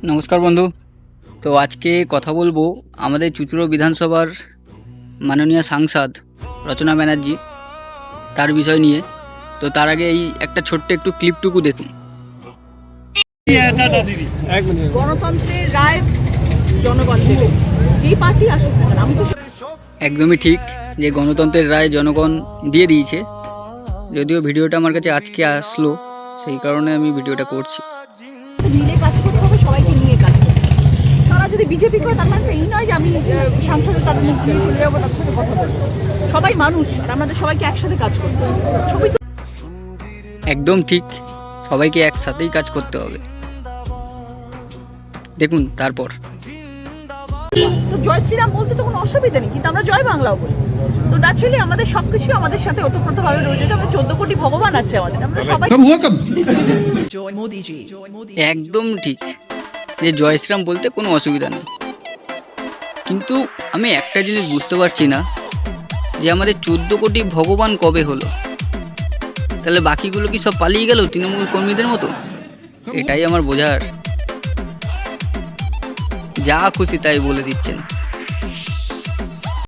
নমস্কার বন্ধু। তো আজকে কথা বলবো আমাদের চুঁচুড়ো বিধানসভার মাননীয় সাংসদ রচনা ব্যানার্জি তার বিষয় নিয়ে। তো তার আগে এই একটা ছোট্ট একটু ক্লিপটুকু দেখুন। গণতন্ত্রের রায় জনগণ দেবে, যেই পার্টি আসুক না কেন। আমি তো একদমই ঠিক যে গণতন্ত্রের রায় জনগণ দিয়ে দিয়েছে। যদিও ভিডিওটা আমার কাছে আজকে আসলো, সেই কারণে আমি ভিডিওটা করছি। মিলে কাজ করতে হবে, সবাইকে নিয়ে কাজ করতে হবে। তারা যদি বিজেপি করে তার মানে তো এই নয় যে আমি সাংসদে তাদের মুখ দিয়ে চলে যাবো, তাদের সাথে কথা বলবো। সবাই মানুষ, আর আমাদের সবাইকে একসাথে কাজ করতে হবে। ছবি তো একদম ঠিক, সবাইকে একসাথেই কাজ করতে হবে। দেখুন তারপর তো জয় শ্রীরাম বলতে তো কোনো অসুবিধা নেই, কিন্তু আমরা জয় বাংলাও বলি। তো ন্যাচুরালি আমাদের সবকিছু আমাদের সাথে ওতপ্রোতভাবে রয়েছে। আমরা 14 কোটি ভগবান আছে আমাদের, আমরা সবাই জয় মোদিজি, জয় মোদি। একদম ঠিক যে জয় শ্রীরাম বলতে কোনো অসুবিধা নেই, কিন্তু আমি একটা জিনিস বুঝতে পারছি না যে আমাদের 14 কোটি ভগবান কবে হলো? তাহলে বাকিগুলো কি সব পালিয়ে গেল তৃণমূল কর্মীদের মতো? এটাই আমার বোঝার। যা খুশি তাই বলে দিচ্ছেন।